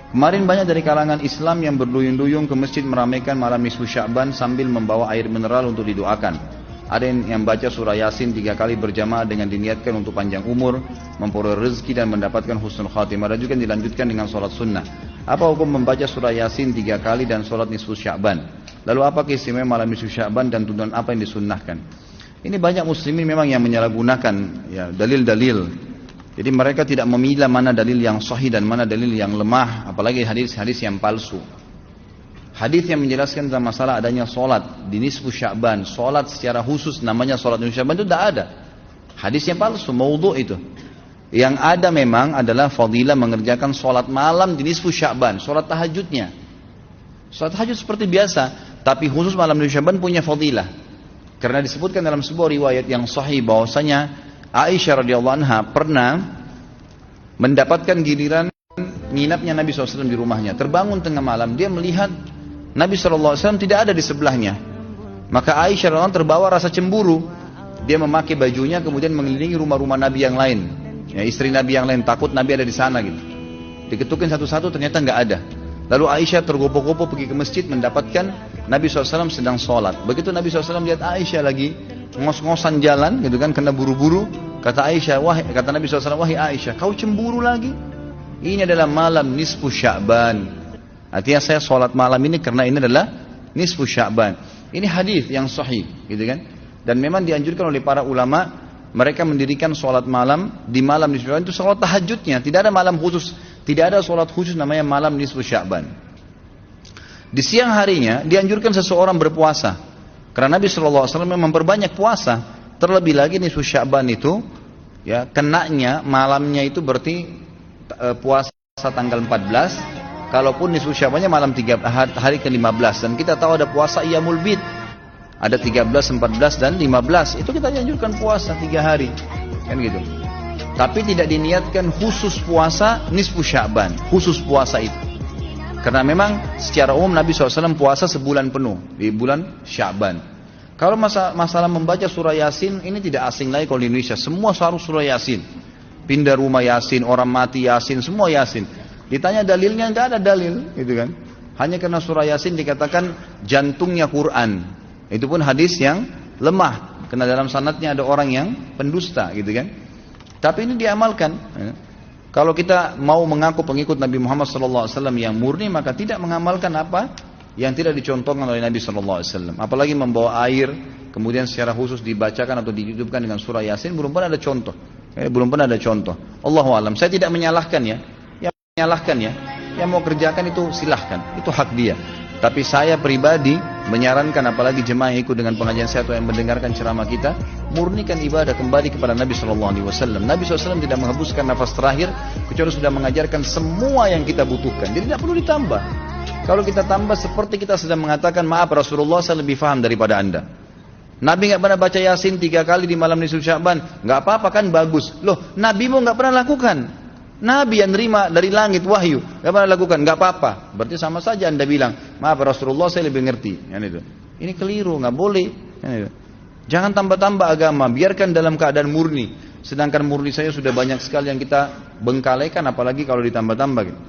Kemarin banyak dari kalangan Islam yang berduyun-duyung ke masjid meramaikan malam nisfu Sya'ban sambil membawa air mineral untuk didoakan. Ada yang baca surah Yasin 3 kali berjamaah dengan diniatkan untuk panjang umur, memperoleh rezeki dan mendapatkan husnul khatimah. Ada juga yang dilanjutkan dengan sholat sunnah. Apa hukum membaca surah Yasin 3 kali dan sholat nisfu Sya'ban? Lalu apa keistimewaan malam nisfu Sya'ban dan tuntunan apa yang disunnahkan? Ini banyak muslimin memang yang menyalahgunakan ya, dalil-dalil. Jadi mereka tidak memilah mana dalil yang sahih dan mana dalil yang lemah, apalagi hadis-hadis yang palsu. Hadis yang menjelaskan tentang masalah adanya solat di nisfu Sya'ban, solat secara khusus namanya solat nisfu Sya'ban itu tidak ada. Hadisnya palsu, maudhu' itu. Yang ada memang adalah fadilah mengerjakan solat malam di nisfu Sya'ban, solat tahajudnya. Solat tahajud seperti biasa, tapi khusus malam nisfu Sya'ban punya fadilah. Karena disebutkan dalam sebuah riwayat yang sahih bahwasanya Aisyah radhiyallahu anha pernah mendapatkan giliran nginapnya Nabi SAW di rumahnya. Terbangun tengah malam, dia melihat Nabi SAW tidak ada di sebelahnya. Maka Aisyah radhiyallahu anha terbawa rasa cemburu. Dia memakai bajunya kemudian mengelilingi rumah-rumah Nabi yang lain. Ya, istri Nabi yang lain takut Nabi ada di sana gitu. Diketukin satu-satu ternyata nggak ada. Lalu Aisyah tergopoh-gopoh pergi ke masjid mendapatkan Nabi SAW sedang sholat. Begitu Nabi SAW lihat Aisyah lagi ngos-ngosan jalan gitu kan, kena buru-buru, kata Nabi SAW, wahai Aisyah, kau cemburu lagi? Ini adalah malam nisfu Sya'ban. Artinya saya sholat malam ini karena ini adalah nisfu Sya'ban. Ini hadis yang sahih gitu kan. Dan memang dianjurkan oleh para ulama, mereka mendirikan sholat malam di malam nisfu Sya'ban itu sholat tahajudnya, tidak ada malam khusus, tidak ada sholat khusus namanya malam nisfu Sya'ban. Di siang harinya dianjurkan seseorang berpuasa. Karena Nabi SAW memperbanyak puasa. Terlebih lagi nisfu Sya'ban itu ya, kenanya malamnya itu berarti puasa tanggal 14. Kalaupun nisfu Sya'bannya malam hari ke-15. Dan kita tahu ada puasa Iyamul Bid. Ada 13, 14 dan 15. Itu kita dianjurkan puasa 3 hari. Kan gitu. Tapi tidak diniatkan khusus puasa nisfu Sya'ban. Khusus puasa itu. Karena memang secara umum Nabi SAW puasa sebulan penuh di bulan Sya'ban. Kalau masalah membaca surah Yasin ini tidak asing lagi kalau di Indonesia. Semua harus surah Yasin. Pindah rumah Yasin, orang mati Yasin, semua Yasin. Ditanya dalilnya, nggak ada dalil, gitu kan? Hanya karena surah Yasin dikatakan jantungnya Quran. Itu pun hadis yang lemah. Karena dalam sanadnya ada orang yang pendusta, gitu kan? Tapi ini diamalkan. Kalau kita mau mengaku pengikut Nabi Muhammad SAW yang murni, maka tidak mengamalkan apa yang tidak dicontohkan oleh Nabi SAW. Apalagi membawa air, kemudian secara khusus dibacakan atau dihidupkan dengan surah Yasin, belum pernah ada contoh. Belum pernah ada contoh. Allahu a'lam. Saya tidak menyalahkan ya. Yang menyalahkan ya, yang mau kerjakan itu silahkan, itu hak dia. Tapi saya pribadi menyarankan, apalagi jemaah yang ikut dengan pengajian saya atau yang mendengarkan ceramah kita, murnikan ibadah kembali kepada Nabi SAW. Nabi SAW tidak menghembuskan nafas terakhir kecuali sudah mengajarkan semua yang kita butuhkan. Jadi tidak perlu ditambah. Kalau kita tambah seperti kita sedang mengatakan, maaf Rasulullah saya lebih faham daripada anda. Nabi nggak pernah baca Yasin 3 kali di malam nisfu Sya'ban, nggak apa-apa kan, bagus. Loh, Nabi mu nggak pernah lakukan. Nabi yang nerima dari langit wahyu, nggak pernah lakukan, nggak apa-apa. Berarti sama saja anda bilang, maaf Rasulullah saya lebih ngerti. Kan itu. Ini keliru, nggak boleh. Kan itu. Jangan tambah-tambah agama, biarkan dalam keadaan murni. Sedangkan murni saya sudah banyak sekali yang kita bengkalaikan, apalagi kalau ditambah-tambah. Gitu.